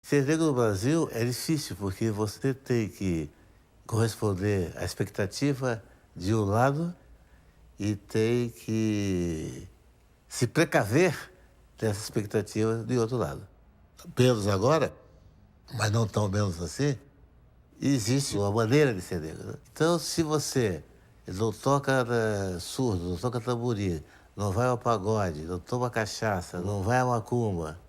Ser negro no Brasil é difícil, porque você tem que corresponder à expectativa de um lado e tem que se precaver dessa expectativa de outro lado. Menos agora, mas não tão menos assim, existe uma maneira de ser negro, né? Então, se você não toca surdo, não toca tamborim, não vai ao pagode, não toma cachaça, não vai à macumba,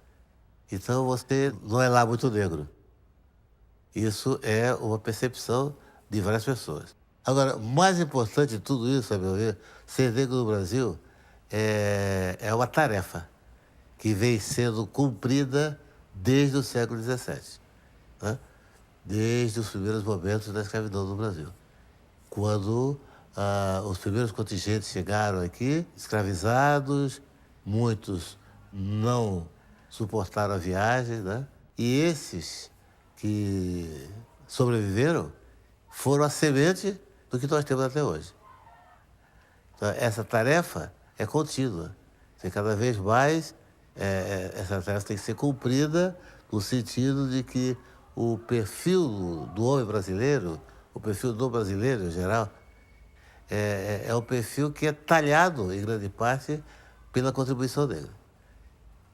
então você não é lá muito negro. Isso é uma percepção de várias pessoas. Agora, mais importante de tudo isso, a meu ver, ser negro no Brasil é uma tarefa que vem sendo cumprida desde o século XVII, né? Desde os primeiros momentos da escravidão no Brasil. Quando os primeiros contingentes chegaram aqui, escravizados, muitos não suportaram a viagem, né? E esses que sobreviveram foram a semente do que nós temos até hoje. Então, essa tarefa é contínua. Cada vez mais, essa tarefa tem que ser cumprida no sentido de que o perfil do homem brasileiro, o perfil do brasileiro em geral, é um perfil que é talhado, em grande parte, pela contribuição dele.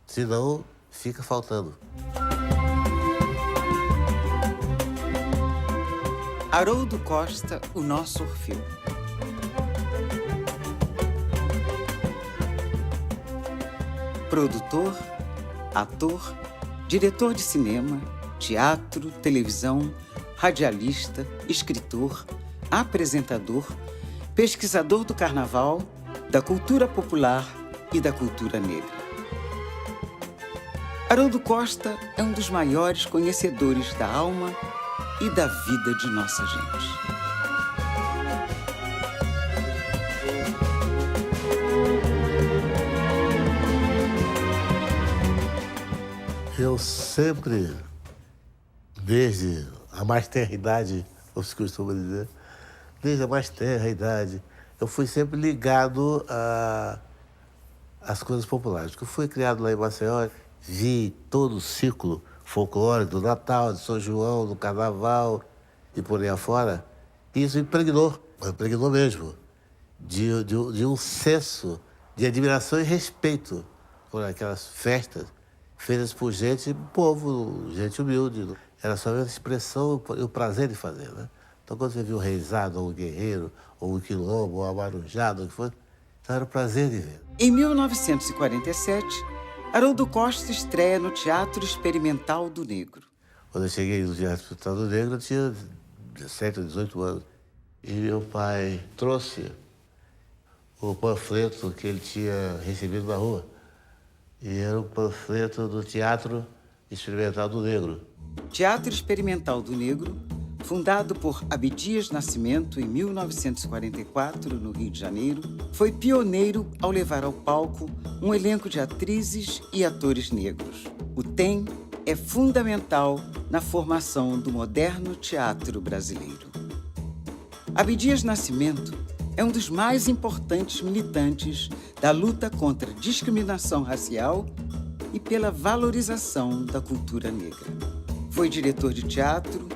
Senão, fica faltando. Haroldo Costa, o nosso Orfeu. Produtor, ator, diretor de cinema, teatro, televisão, radialista, escritor, apresentador, pesquisador do carnaval, da cultura popular e da cultura negra. Haroldo Costa é um dos maiores conhecedores da alma e da vida de nossa gente. Eu sempre, desde a mais tenra idade, como se costuma dizer, desde a mais tenra idade, eu fui sempre ligado às coisas populares. Porque eu fui criado lá em Maceió, vi todo o ciclo folclórico do Natal, de São João, do Carnaval e por aí afora. E isso impregnou mesmo, de um senso de admiração e respeito por aquelas festas feitas por gente, povo, gente humilde. Era só a expressão e o prazer de fazer, né? Então, quando você viu um reizado, ou um guerreiro, ou um quilombo, ou uma marujada, ou o que for, então era o prazer de ver. Em 1947, Haroldo Costa estreia no Teatro Experimental do Negro. Quando eu cheguei no Teatro Experimental do Negro, eu tinha 17 ou 18 anos. E meu pai trouxe o panfleto que ele tinha recebido na rua. E era o panfleto do Teatro Experimental do Negro. Teatro Experimental do Negro, fundado por Abdias Nascimento em 1944, no Rio de Janeiro, foi pioneiro ao levar ao palco um elenco de atrizes e atores negros. O TEM é fundamental na formação do moderno teatro brasileiro. Abdias Nascimento é um dos mais importantes militantes da luta contra a discriminação racial e pela valorização da cultura negra. Foi diretor de teatro,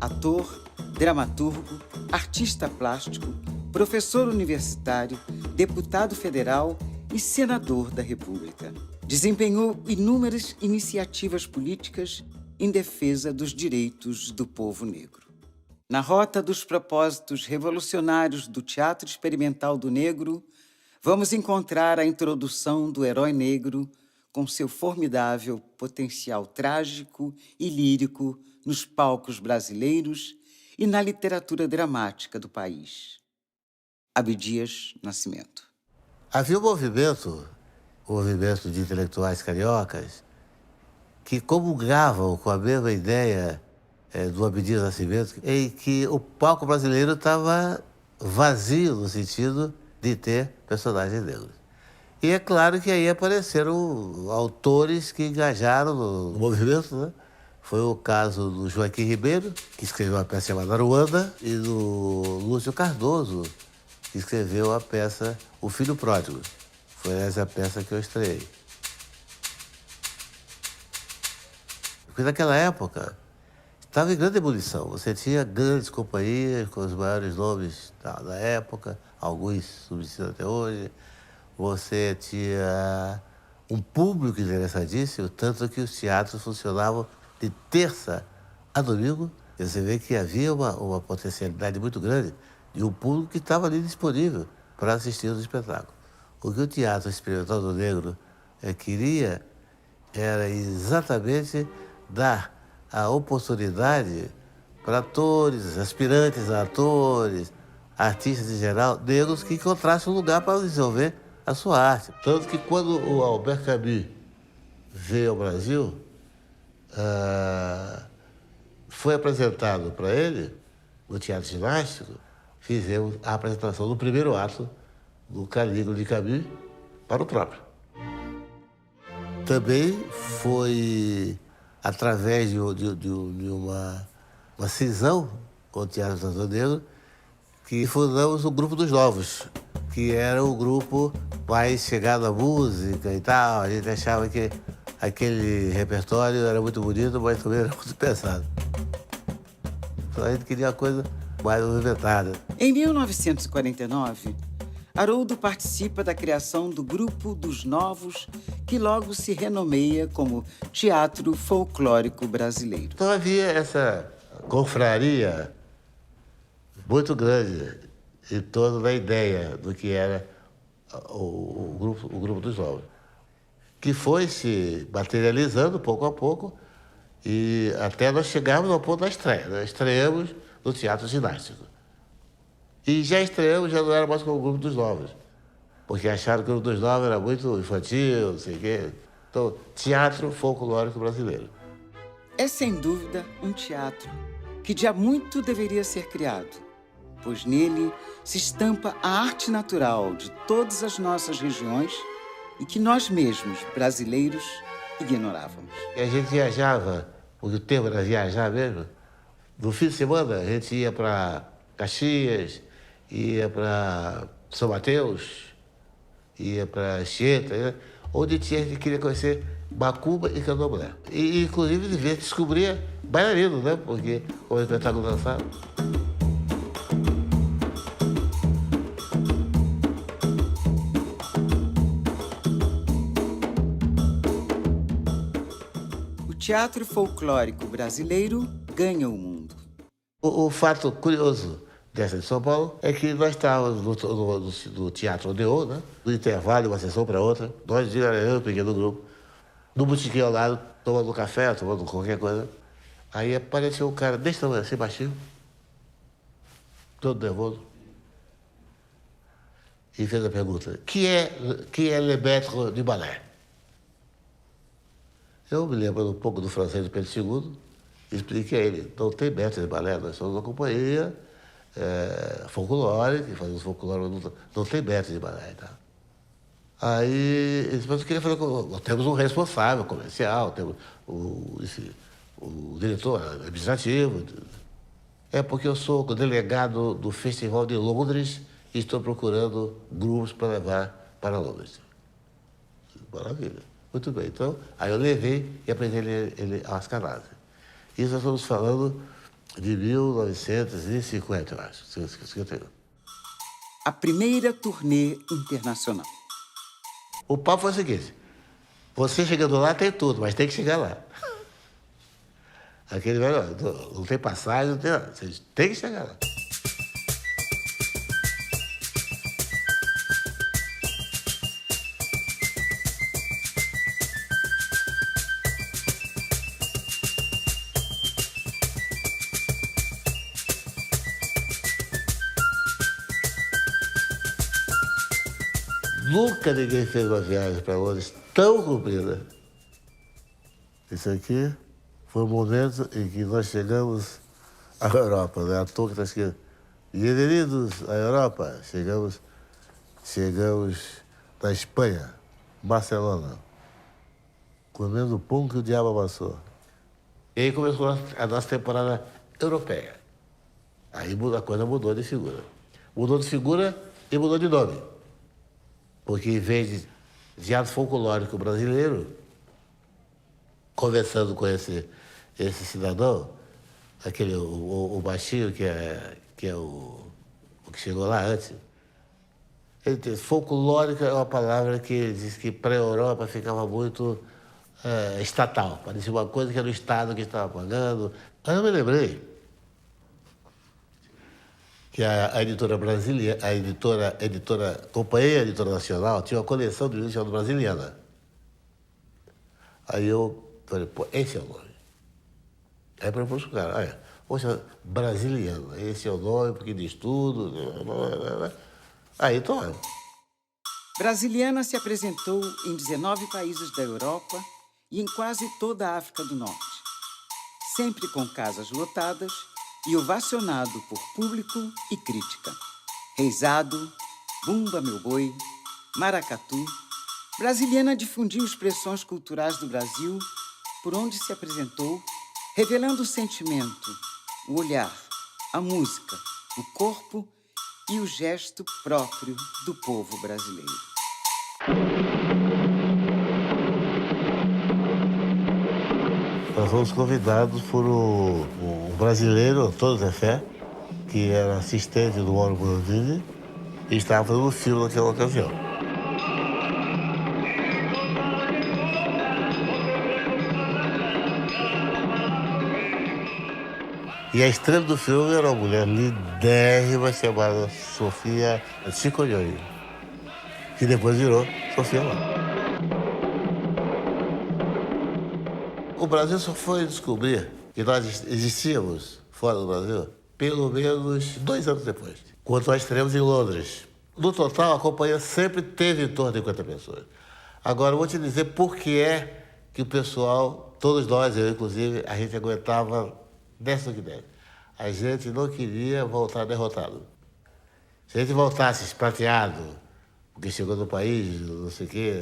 ator, dramaturgo, artista plástico, professor universitário, deputado federal e senador da República. Desempenhou inúmeras iniciativas políticas em defesa dos direitos do povo negro. Na rota dos propósitos revolucionários do Teatro Experimental do Negro, vamos encontrar a introdução do herói negro com seu formidável potencial trágico e lírico nos palcos brasileiros e na literatura dramática do país. Abdias Nascimento. Havia um movimento de intelectuais cariocas que comungavam com a mesma ideia do Abdias Nascimento, em que o palco brasileiro estava vazio no sentido de ter personagens negros. E é claro que aí apareceram autores que engajaram no movimento, né? Foi o caso do Joaquim Ribeiro, que escreveu uma peça chamada Ruanda, e do Lúcio Cardoso, que escreveu a peça O Filho Pródigo. Foi essa peça que eu estreiei. Porque naquela época estava em grande ebulição. Você tinha grandes companhias com os maiores nomes da época, alguns subsistem até hoje. Você tinha um público interessadíssimo, tanto que os teatros funcionavam de terça a domingo. E você vê que havia uma potencialidade muito grande de um público que estava ali disponível para assistir os espetáculos. O que o Teatro Experimental do Negro queria era exatamente dar a oportunidade para atores, aspirantes a atores, artistas em geral, negros que encontrassem um lugar para desenvolver a sua arte. Tanto que quando o Albert Camus veio ao Brasil, foi apresentado para ele, no Teatro Ginástico, fizemos a apresentação do primeiro ato do Calígula de Camus para o próprio. Também foi através de uma cisão com o Teatro Santo Negro que fundamos o Grupo dos Novos, que era o grupo mais chegado à música e tal. A gente achava que aquele repertório era muito bonito, mas também era muito pesado. Então a gente queria uma coisa mais movimentada. Em 1949, Haroldo participa da criação do Grupo dos Novos, que logo se renomeia como Teatro Folclórico Brasileiro. Então havia essa confraria muito grande em torno da ideia do que era o grupo dos Novos, que foi se materializando pouco a pouco e até nós chegarmos ao ponto da estreia. Nós estreamos no Teatro Ginástico. E já estreamos, já não era mais como o Grupo dos Novos, porque acharam que o Grupo dos Novos era muito infantil, não sei o quê. Então, Teatro Folclórico Brasileiro. É, sem dúvida, um teatro que de há muito deveria ser criado, pois nele se estampa a arte natural de todas as nossas regiões e que nós mesmos, brasileiros, ignorávamos. E a gente viajava, porque o termo era viajar mesmo. No fim de semana, a gente ia para Caxias, ia para São Mateus, ia para Anchieta, né? Onde tinha gente que queria conhecer macumba e candomblé. E, inclusive, descobria bailarino, né? Porque como o espetáculo dançava. O teatro folclórico brasileiro ganha o mundo. O fato curioso dessa de São Paulo é que nós estávamos no Teatro Odeon, né? No intervalo de uma sessão para outra, nós, eu, pequeno grupo, no botiquim ao lado, tomando café, tomando qualquer coisa. Aí apareceu um cara desse tamanho, assim, baixinho, todo nervoso, e fez a pergunta: que é le maître du ballet? Eu me lembro um pouco do francês do Pedro II, expliquei a ele: não tem maître de ballet, nós somos uma companhia folclórica, que fazemos folclore, não tem maître de ballet. Tá? Aí ele disse: mas eu queria falar nós temos um responsável comercial, temos o diretor administrativo. É porque eu sou o delegado do Festival de Londres e estou procurando grupos para levar para Londres. Maravilha. Muito bem. Então, aí eu levei e apresentei ele às Canazes. Isso nós estamos falando de 1950, eu acho. 51. A primeira turnê internacional. O papo foi o seguinte: você chegando lá tem tudo, mas tem que chegar lá. Aquele velho, não tem passagem, não tem nada. Você tem que chegar lá. Nunca ninguém fez uma viagem para Londres tão comprida. Isso aqui foi o momento em que nós chegamos à Europa, né? A toa que está escrito: bem-vindos à Europa. Chegamos na Espanha, Barcelona, comendo o pão que o diabo amassou. E aí começou a nossa temporada europeia. Aí a coisa mudou de figura. Mudou de figura e mudou de nome. Porque em vez de teatro folclórico brasileiro, conversando com esse esse cidadão, aquele, o baixinho que é o que chegou lá antes, folclórica é uma palavra que diz que para a Europa ficava muito estatal. Parecia uma coisa que era o Estado que estava pagando. Aí eu me lembrei que a editora brasileira, a Companhia Editora Nacional, tinha uma coleção de livros chamada Brasiliana. Aí eu falei, pô, esse é o nome. Aí propus o cara, olha, poxa, Brasiliana, esse é o nome, porque diz tudo. Aí, toma. Brasiliana se apresentou em 19 países da Europa e em quase toda a África do Norte, sempre com casas lotadas e ovacionado por público e crítica. Reisado, Bumba Meu Boi, Maracatu, Brasiliana difundiu expressões culturais do Brasil por onde se apresentou, revelando o sentimento, o olhar, a música, o corpo e o gesto próprio do povo brasileiro. Nós fomos convidados por um brasileiro, Antônio Zé Fé, que era assistente do Mauro Boldrini e estava fazendo um filme naquela ocasião. E a estrela do filme era uma mulher lindérrima chamada Sofia Chicoioli, que depois virou Sofia Loren. O Brasil só foi descobrir que nós existíamos fora do Brasil pelo menos 2 anos depois, quando nós estivemos em Londres. No total, a companhia sempre teve em torno de 50 pessoas. Agora, eu vou te dizer por que é que o pessoal, todos nós, eu inclusive, a gente aguentava 10 do que 10. A gente não queria voltar derrotado. Se a gente voltasse esprateado, porque chegou no país, não sei o quê,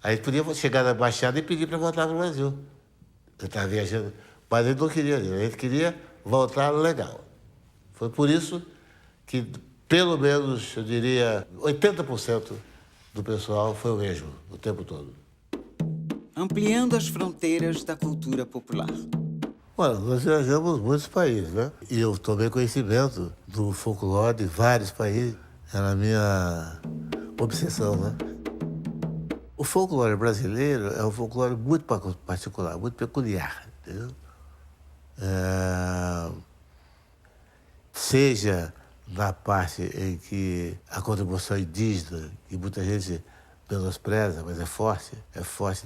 a gente podia chegar na Baixada e pedir para voltar para o Brasil. Eu estava viajando, mas a gente não queria, a gente queria voltar legal. Foi por isso que, pelo menos, eu diria, 80% do pessoal foi o mesmo, o tempo todo. Ampliando as fronteiras da cultura popular. Olha, nós viajamos muitos países, né? E eu tomei conhecimento do folclore de vários países. Era a minha obsessão, né? O folclore brasileiro é um folclore muito particular, muito peculiar, entendeu? Seja na parte em que a contribuição indígena, que muita gente menospreza, mas é forte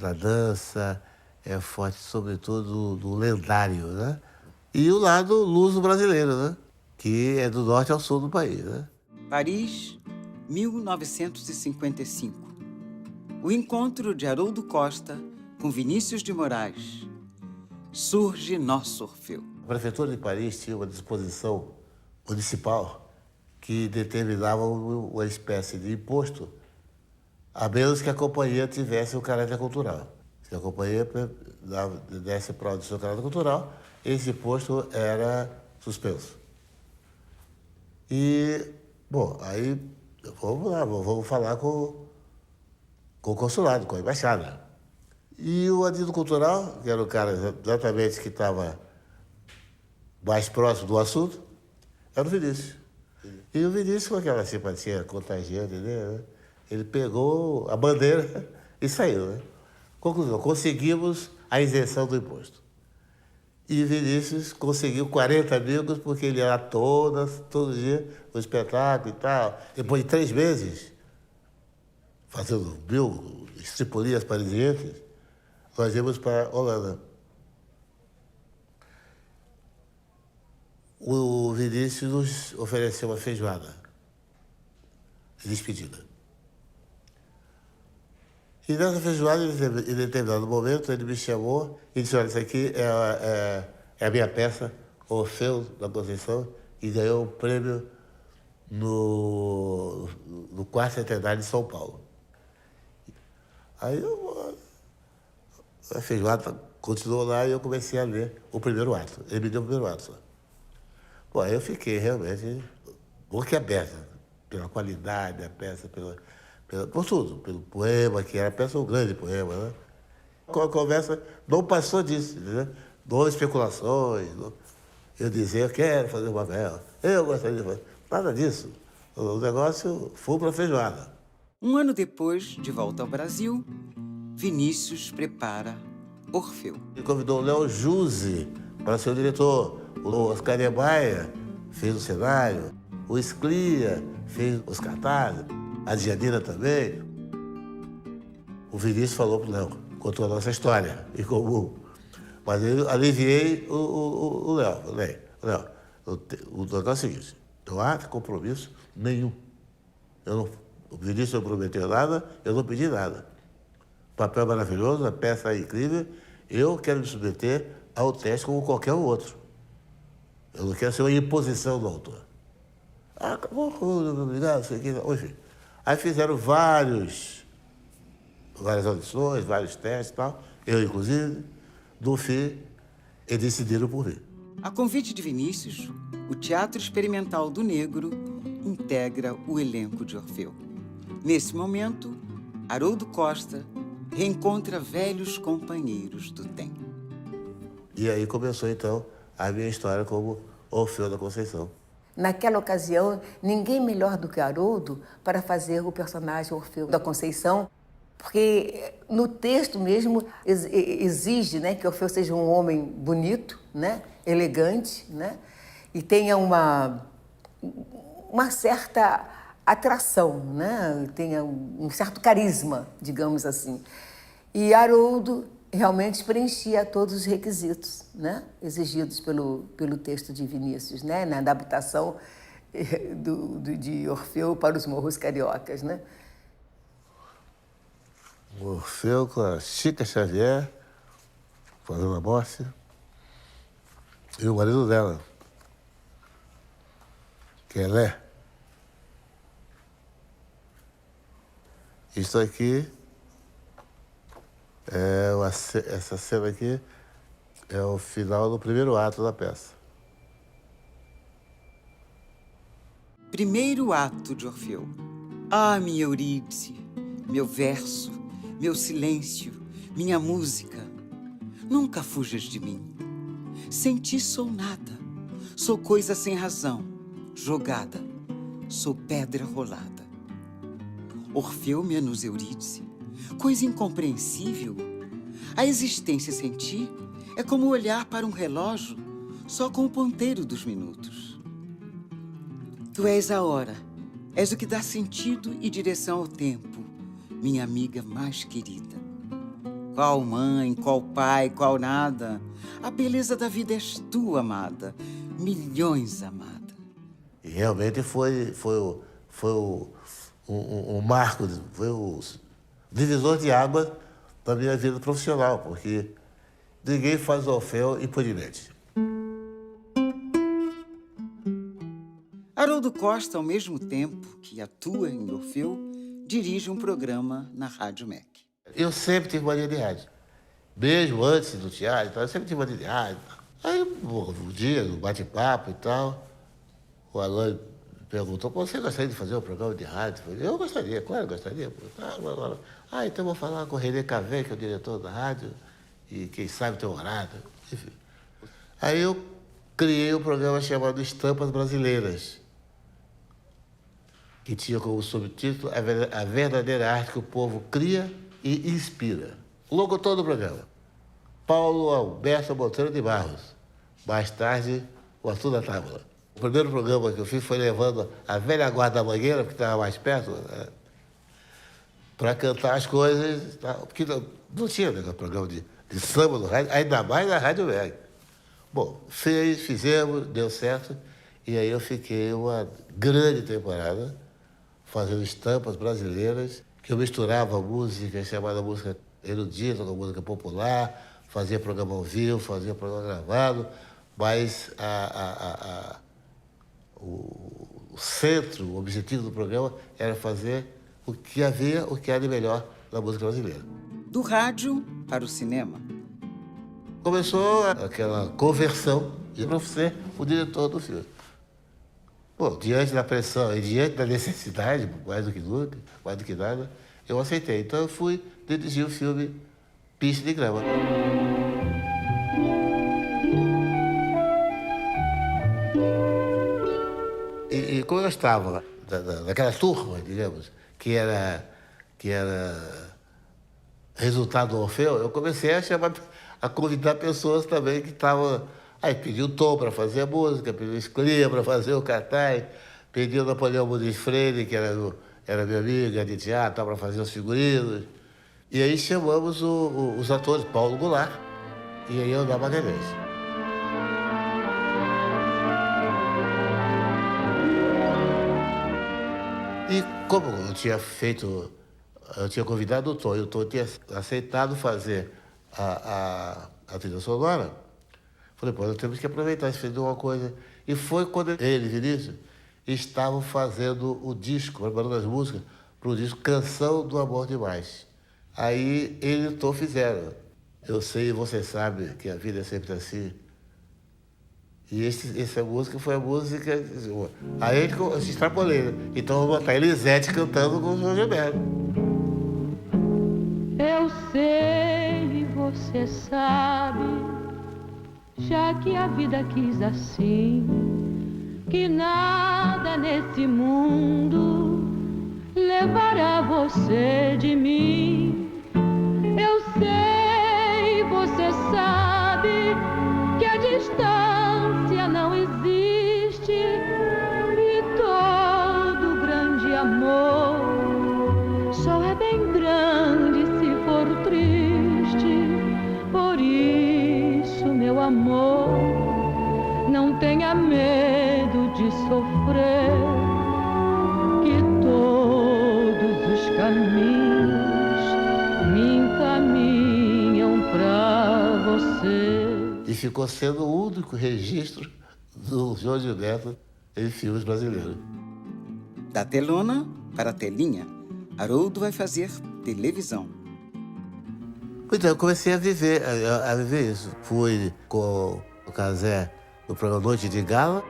na dança, é forte, sobretudo, no lendário, né? E o lado luso brasileiro, né? Que é do norte ao sul do país, né? Paris, 1955. O encontro de Haroldo Costa com Vinícius de Moraes. Surge nosso Orfeu. A Prefeitura de Paris tinha uma disposição municipal que determinava uma espécie de imposto, a menos que a companhia tivesse um caráter cultural. Se a companhia desse prova do seu caráter cultural, esse imposto era suspenso. E, bom, aí vamos lá, vamos falar com o consulado, com a embaixada. E o adido cultural, que era o cara exatamente que estava mais próximo do assunto, era o Vinícius. E o Vinícius, com aquela simpatia contagiante, né? Ele pegou a bandeira e saiu, né? Conclusão, conseguimos a isenção do imposto. E Vinícius conseguiu 40 amigos porque ele ia todo dia, no espetáculo e tal. Depois de 3 meses, fazendo 1000 estripulias parisienses, nós íamos para a Holanda. O Vinícius nos ofereceu uma feijoada de despedida. E nessa feijoada, em determinado momento, ele me chamou e disse, olha, isso aqui é a minha peça, Orfeu da Conceição, e ganhou um prêmio no 4º Centenário de São Paulo. Aí a feijoada continuou lá e eu comecei a ler o primeiro ato. Ele me deu o primeiro ato só. Bom, aí eu fiquei realmente boquiaberta pela qualidade da peça, por tudo, pelo poema, que era a peça um grande poema, né? A conversa não passou disso, né? Não especulações. Não. Eu dizer, eu quero fazer uma vela, eu gostaria de fazer. Nada disso. O negócio foi para feijoada. Um ano depois, de volta ao Brasil, Vinícius prepara Orfeu. Ele convidou o Léo Juzzi para ser o diretor. O Oscar Niemeyer fez o cenário. O Sclia fez os cartazes. A Dianina também. O Vinícius falou para o Léo, contou a nossa história em comum. Mas eu aliviei o Léo. Falei, Léo, o negócio é o seguinte, não há compromisso nenhum. O Vinícius não prometeu nada, eu não pedi nada. Papel maravilhoso, a peça é incrível. Eu quero me submeter ao teste como qualquer outro. Eu não quero ser uma imposição do autor. Ah, acabou, obrigado, sei que. Enfim. Aí fizeram várias audições, vários testes e tal, eu inclusive. No fim, eles decidiram por mim. A convite de Vinícius, o Teatro Experimental do Negro integra o elenco de Orfeu. Nesse momento, Haroldo Costa reencontra velhos companheiros do tempo. E aí começou, então, a minha história como Orfeu da Conceição. Naquela ocasião, ninguém melhor do que Haroldo para fazer o personagem Orfeu da Conceição, porque no texto mesmo exige, né, que Orfeu seja um homem bonito, né, elegante, né, e tenha uma certa atração, né, tenha um certo carisma, digamos assim. E Haroldo realmente preenchia todos os requisitos, né, exigidos pelo texto de Vinícius, né, na adaptação de Orfeu para os morros cariocas, né. Orfeu com a Chica Xavier, fazendo a morte, e o marido dela, que é Lé. Isso aqui, essa cena aqui, é o final do primeiro ato da peça. Primeiro ato de Orfeu. Ah, minha Eurídice, meu verso, meu silêncio, minha música. Nunca fujas de mim. Sem ti sou nada. Sou coisa sem razão, jogada. Sou pedra rolada. Orfeu menos Eurídice, coisa incompreensível. A existência sem ti é como olhar para um relógio só com o ponteiro dos minutos. Tu és a hora, és o que dá sentido e direção ao tempo, minha amiga mais querida. Qual mãe, qual pai, qual nada, a beleza da vida és tu, amada, milhões amada. E realmente foi um marco, foi o divisor de água da minha vida profissional, porque ninguém faz Orfeu impunemente. Haroldo Costa, ao mesmo tempo que atua em Orfeu, dirige um programa na Rádio MEC. Eu sempre tive mania de rádio. Mesmo antes do teatro, eu sempre tive mania de rádio. Aí, um dia, no bate-papo e tal, o Alain perguntou, você gostaria de fazer um programa de rádio? Eu falei, eu gostaria, claro, gostaria. Então vou falar com o René Cavé, que é o diretor da rádio, e quem sabe tem um horário. Enfim. Aí eu criei um programa chamado Estampas Brasileiras, que tinha como subtítulo A Verdadeira Arte que o Povo Cria e Inspira. O locutor do programa, Paulo Alberto Monteiro de Barros. Mais tarde, o Arthur da Tábua. O primeiro programa que eu fiz foi levando a velha guarda da Mangueira, porque estava mais perto, né, para cantar as coisas, porque não tinha, né, programa de samba no rádio, ainda mais na Rádio MEC. Bom, fizemos, deu certo, e aí eu fiquei uma grande temporada fazendo estampas brasileiras, que eu misturava música chamada música erudita com música popular, fazia programa ao vivo, fazia programa gravado, mas o centro, o objetivo do programa era fazer o que há de melhor na música brasileira. Do rádio para o cinema. Começou aquela conversão para ser o diretor do filme. Bom, diante da pressão e diante da necessidade, mais do que nunca, mais do que nada, eu aceitei. Então eu fui dirigir o filme Pista de Grama. E como eu estava naquela turma, digamos, que era resultado do Orfeu, eu comecei a convidar pessoas também que estavam... Aí pedi o Tom para fazer a música, pedi o Esclia para fazer o cartaz, pedi o Napoleão Muniz Freire, que era meu amigo de teatro, para fazer os figurinos. E aí chamamos os atores, Paulo Goulart e aí Eudá Magalhães. E como eu tinha convidado o Tom, e o Tom tinha aceitado fazer a trilha sonora, falei, pô, nós temos que aproveitar isso, fazer uma coisa. E foi quando ele e Vinícius estavam fazendo o disco, preparando as músicas para o disco Canção do Amor Demais. Aí ele e o Tom fizeram. Eu sei e você sabe que a vida é sempre assim. E essa música foi a música... Aí eu se extrapolei, né? Então eu vou botar Elisete cantando com o João Gilberto. Eu sei e você sabe, já que a vida quis assim, que nada nesse mundo levará você de mim. Eu sei, você sabe que a distância não existe e todo grande amor só é bem grande se for triste. Por isso, meu amor, não tenha medo de sofrer, que todos os caminhos me encaminham pra você. E ficou sendo o único registro do João Gilberto em filmes brasileiros. Da telona para a telinha, Haroldo vai fazer televisão. Então, eu comecei a viver isso. Fui com o Cazé no programa Noite de Gala.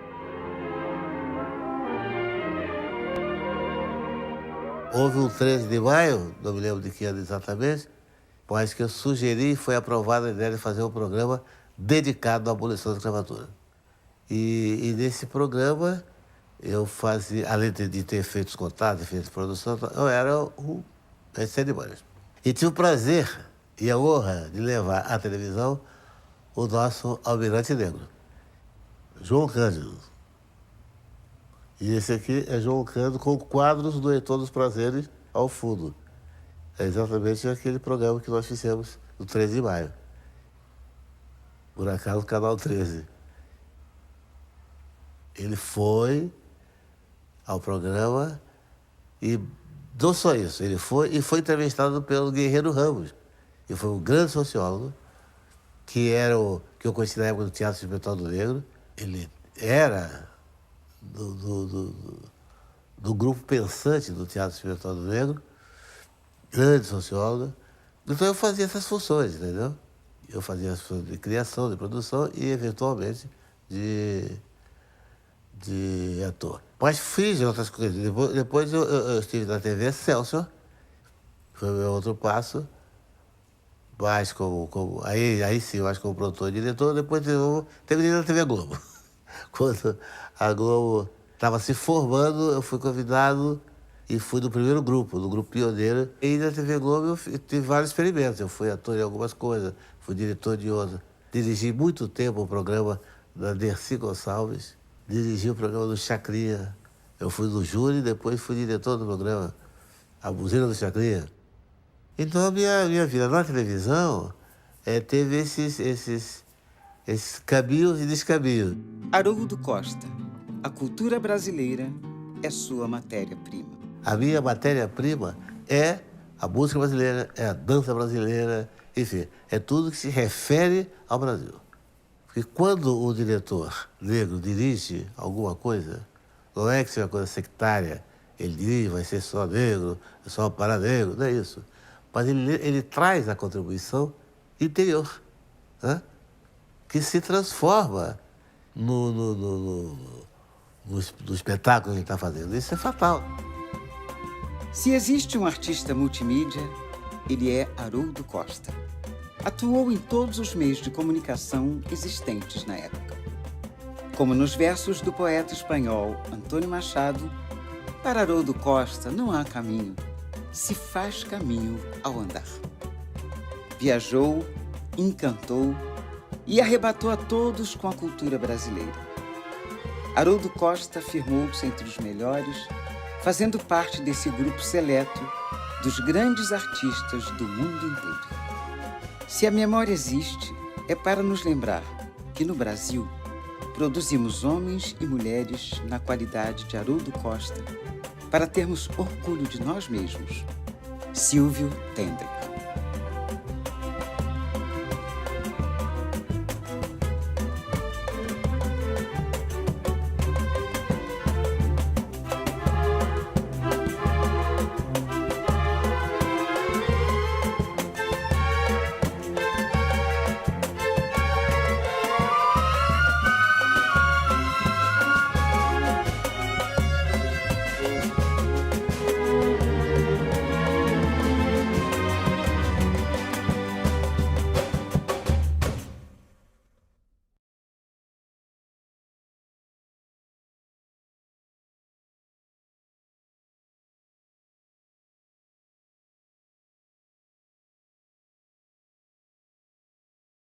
Houve um 13 de maio, não me lembro de que ano exatamente, mas que eu sugeri e foi aprovada a ideia de fazer um programa dedicado à abolição da escravatura. E nesse programa, eu fazia, além de ter feito os contatos, feito a produção, eu era o mestre de cerimônias. E tive o prazer e a honra de levar à televisão o nosso almirante negro, João Cândido. E esse aqui é João Cândido com quadros do Heitor dos Prazeres ao fundo. É exatamente aquele programa que nós fizemos no 13 de maio. Por acaso, Canal 13. Ele foi ao programa e não só isso, ele foi entrevistado pelo Guerreiro Ramos, que foi um grande sociólogo, que eu conheci na época do Teatro Experimental do Negro. Ele era do grupo pensante do Teatro Experimental do Negro, grande sociólogo. Então eu fazia essas funções, entendeu? Eu fazia as funções de criação, de produção e, eventualmente, de ator. Mas fiz outras coisas. Depois eu estive na TV Excelsior, foi o meu outro passo, mas aí sim, mais como produtor e diretor. Depois teve na TV Globo. Quando a Globo estava se formando, eu fui convidado e fui do primeiro grupo, do grupo pioneiro. E na TV Globo eu tive vários experimentos. Eu fui ator em algumas coisas, fui diretor de outras. Dirigi muito tempo o programa da Dercy Gonçalves, dirigi o programa do Chacrinha. Eu fui do júri e depois fui diretor do programa A Buzina do Chacrinha. Então a minha vida na televisão teve esses caminhos e descaminhos. Haroldo Costa, a cultura brasileira é sua matéria-prima. A minha matéria-prima é a música brasileira, é a dança brasileira, enfim, é tudo que se refere ao Brasil. Porque quando o diretor negro dirige alguma coisa, não é que seja uma coisa sectária, ele dirige, vai ser só negro, é só para negro, não é isso. Mas ele traz a contribuição interior, né? Que se transforma no espetáculo que ele está fazendo. Isso é fatal. Se existe um artista multimídia, ele é Haroldo Costa. Atuou em todos os meios de comunicação existentes na época. Como nos versos do poeta espanhol Antônio Machado, para Haroldo Costa não há caminho, se faz caminho ao andar. Viajou, encantou e arrebatou a todos com a cultura brasileira. Haroldo Costa firmou-se entre os melhores, fazendo parte desse grupo seleto dos grandes artistas do mundo inteiro. Se a memória existe, é para nos lembrar que no Brasil produzimos homens e mulheres na qualidade de Haroldo Costa para termos orgulho de nós mesmos. Silvio Tendler.